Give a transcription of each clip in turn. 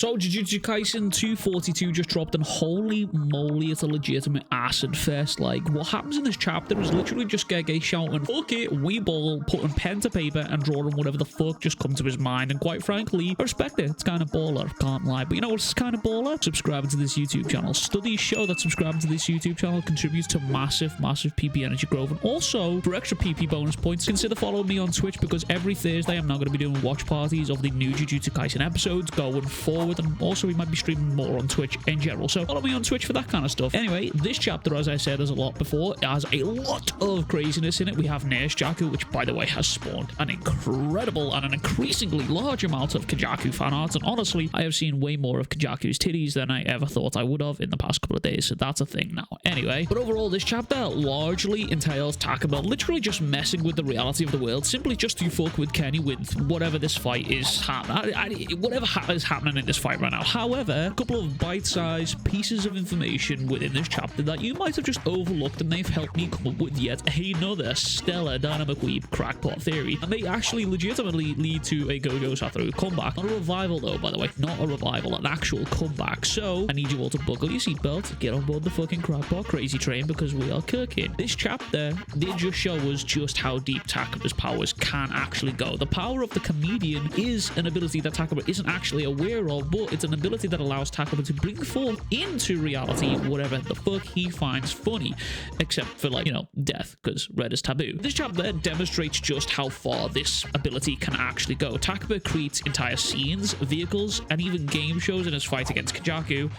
So Jujutsu Kaisen 242 just dropped, and holy moly, it's a legitimate acid fest. Like, what happens in this chapter is literally just Gege shouting, "Fuck it, we ball," putting pen to paper and drawing whatever the fuck just comes to his mind. And quite frankly, I respect it. It's kind of baller, can't lie. But you know what's kind of baller? Subscribing to this YouTube channel. Studies show that subscribing to this YouTube channel contributes to massive PP energy growth. And also, for extra PP bonus points, consider following me on Twitch, because every Thursday I'm now going to be doing watch parties of the new Jujutsu Kaisen episodes going forward. And also, we might be streaming more on Twitch in general, so follow me on Twitch for that kind of stuff. Anyway, this chapter, as I said, has a lot before. It has a lot of craziness in it. We have Nurse Jaku, which, by the way, has spawned an incredible and an increasingly large amount of Kenjaku fan art, and honestly, I have seen way more of Kenjaku's titties than I ever thought I would have in the past couple of days, so that's a thing now. Anyway, but overall, this chapter largely entails Takaba literally just messing with the reality of the world, simply just to fuck with Kenny with whatever this fight is happening, whatever is happening in this fight right now. However, a couple of bite-sized pieces of information within this chapter that you might have just overlooked, and they've helped me come up with yet another stellar dynamic weeb crackpot theory, and they actually legitimately lead to a Gojo Satoru comeback. Not a revival though, by the way, not a revival, an actual comeback. So I need you all to buckle your seatbelt, get on board the fucking crackpot crazy train, because we are cooking. This chapter did just show us just how deep Takaba's powers can actually go. The power of the comedian is an ability that Takaba isn't actually aware of, but it's an ability that allows Takaba to bring forth into reality whatever the fuck he finds funny, except for, like, you know, death, because red is taboo. This chapter demonstrates just how far this ability can actually go. Takaba creates entire scenes, vehicles, and even game shows in his fight against Kenjaku,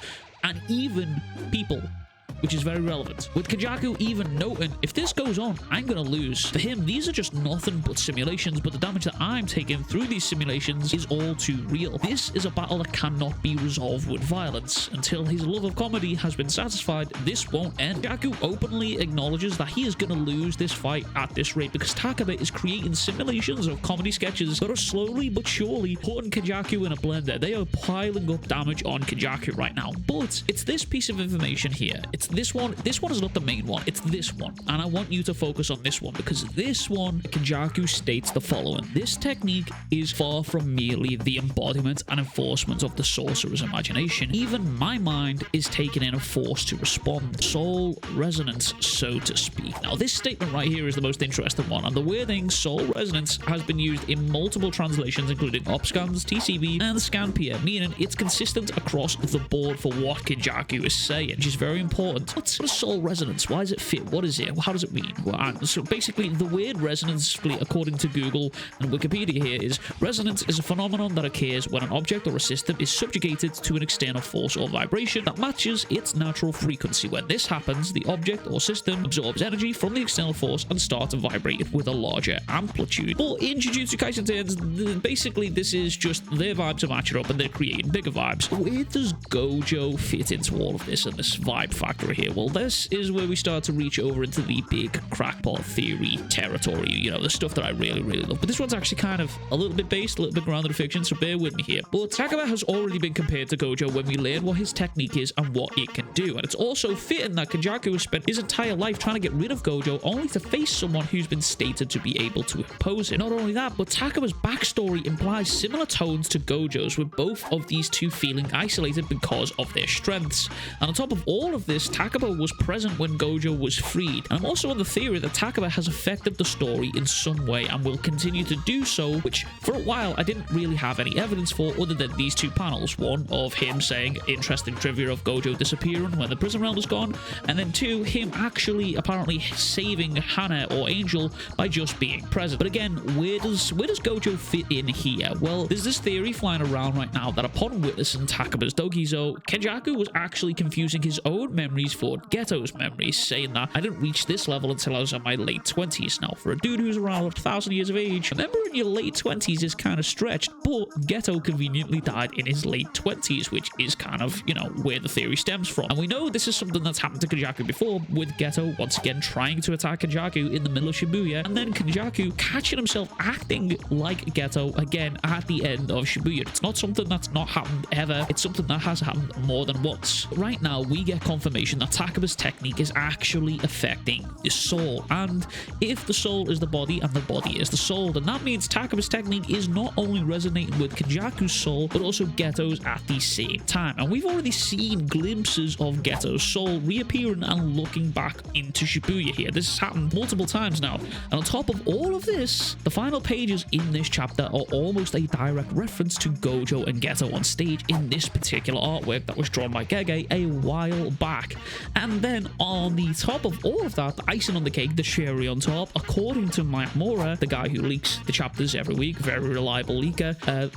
and even people, which is very relevant. With Kenjaku even noting, if this goes on, I'm gonna lose. For him, these are just nothing but simulations, but the damage that I'm taking through these simulations is all too real. This is a battle that cannot be resolved with violence. Until his love of comedy has been satisfied, this won't end. Kenjaku openly acknowledges that he is gonna lose this fight at this rate, because Takaba is creating simulations of comedy sketches that are slowly but surely putting Kenjaku in a blender. They are piling up damage on Kenjaku right now. But it's this piece of information here. It's this one is not the main one, it's this one, and I want you to focus on this one, because this one, Kenjaku states the following: this technique is far from merely the embodiment and enforcement of the sorcerer's imagination. Even my mind is taken in a force to respond, soul resonance, so to speak. Now, this statement right here is the most interesting one, and the weird thing, soul resonance has been used in multiple translations, including OpScans, TCB, and Scanpia, meaning it's consistent across the board for what Kenjaku is saying, which is very important. What is soul resonance? Why does it fit? What is it? How does it mean? Well, so basically, the weird resonance split, according to Google and Wikipedia here, is resonance is a phenomenon that occurs when an object or a system is subjugated to an external force or vibration that matches its natural frequency. When this happens, the object or system absorbs energy from the external force and starts to vibrate with a larger amplitude. But in Jujutsu Kaisen terms, basically, this is just their vibes are matching up and they're creating bigger vibes. Where does Gojo fit into all of this and this vibe factor here? Well, this is where we start to reach over into the big crackpot theory territory, you know, the stuff that I really love. But this one's actually kind of a little bit based, a little bit grounded in fiction, so bear with me here. But Takaba has already been compared to Gojo when we learn what his technique is and what it can do, and it's also fitting that Kenjaku has spent his entire life trying to get rid of Gojo, only to face someone who's been stated to be able to impose it. Not only that, but Takaba's backstory implies similar tones to Gojo's, with both of these two feeling isolated because of their strengths. And on top of all of this, Takaba was present when Gojo was freed. And I'm also on the theory that Takaba has affected the story in some way and will continue to do so, which for a while I didn't really have any evidence for other than these two panels. One of him saying interesting trivia of Gojo disappearing when the prison realm is gone, and then two, him actually apparently saving Hana or Angel by just being present. But again, where does Gojo fit in here? Well, there's this theory flying around right now that upon witnessing Takaba's Dogizo, Kenjaku was actually confusing his own memories for Geto's memories, saying that I didn't reach this level until I was in my late 20s. Now, for a dude who's around 1,000 years of age, remembering your late 20s is kind of stretched, but Geto conveniently died in his late 20s, which is kind of, you know, where the theory stems from. And we know this is something that's happened to Kenjaku before, with Geto once again trying to attack Kenjaku in the middle of Shibuya, and then Kenjaku catching himself acting like Geto again at the end of Shibuya. It's not something that's not happened ever, it's something that has happened more than once. Right now, we get confirmation realization that Takaba's technique is actually affecting the soul. And if the soul is the body and the body is the soul, then that means Takaba's technique is not only resonating with Kenjaku's soul, but also Geto's at the same time. And we've already seen glimpses of Geto's soul reappearing and looking back into Shibuya here. This has happened multiple times now. And on top of all of this, the final pages in this chapter are almost a direct reference to Gojo and Geto on stage in this particular artwork that was drawn by Gege a while back. And then on the top of all of that, the icing on the cake, the cherry on top, according to Mayamura, the guy who leaks the chapters every week, very reliable leaker,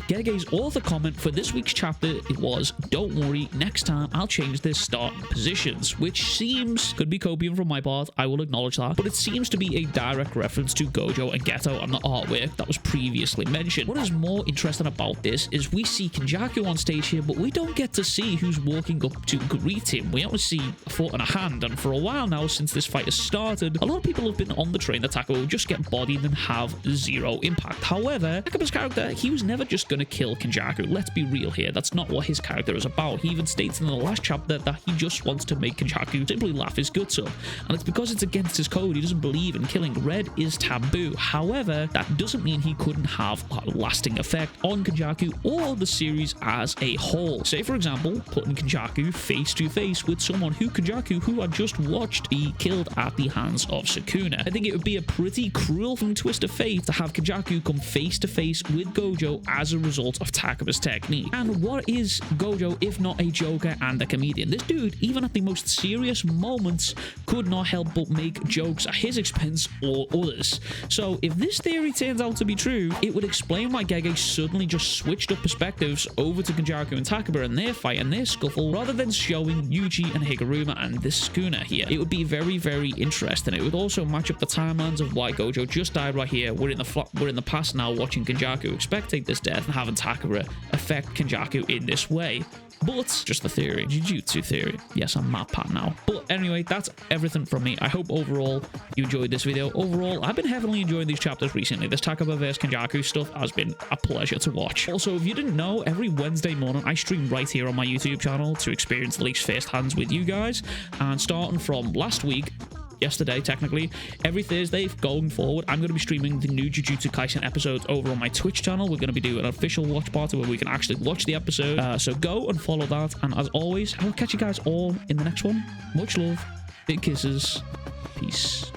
Gege's author comment for this week's chapter, it was, "Don't worry, next time I'll change this starting positions," which seems, could be copium from my part, I will acknowledge that, but it seems to be a direct reference to Gojo and Geto and the artwork that was previously mentioned. What is more interesting about this is we see Kenjaku on stage here, but we don't get to see who's walking up to greet him. We only see a foot and a hand, and for a while now, since this fight has started, a lot of people have been on the train that Takaba will just get bodied and have zero impact. However, Takaba's character, he was never just going to kill Kenjaku. Let's be real here. That's not what his character is about. He even states in the last chapter that he just wants to make Kenjaku simply laugh his guts up. And it's because it's against his code. He doesn't believe in killing. Red is taboo. However, that doesn't mean he couldn't have a lasting effect on Kenjaku or the series as a whole. Say, for example, putting Kenjaku face to face with someone who had just watched be killed at the hands of Sukuna. I think it would be a pretty cruel twist of fate to have Kenjaku come face to face with Gojo as a result of Takaba's technique. And what is Gojo if not a joker and a comedian? This dude, even at the most serious moments, could not help but make jokes at his expense or others. So if this theory turns out to be true, it would explain why Gege suddenly just switched up perspectives over to Kenjaku and Takaba and their fight and their scuffle, rather than showing Yuji and Higuruma and this Sukuna here. It would be very, very interesting. It would also match up the timelines of why Gojo just died right here. We're in the past now, watching Kenjaku spectate this death and having Takaba affect Kenjaku in this way. But just a theory, Jujutsu theory. Yes, I'm mad pat now. But anyway, that's everything from me. I hope overall you enjoyed this video. Overall, I've been heavily enjoying these chapters recently. This Takaba vs Kenjaku stuff has been a pleasure to watch. Also, if you didn't know, every Wednesday morning I stream right here on my YouTube channel to experience the leaks firsthand with you guys. And starting from last week, yesterday technically, every Thursday going forward, I'm going to be streaming the new Jujutsu Kaisen episodes over on my Twitch channel. We're going to be doing an official watch party where we can actually watch the episode, so go and follow that. And as always, I will catch you guys all in the next one. Much love, big kisses, peace.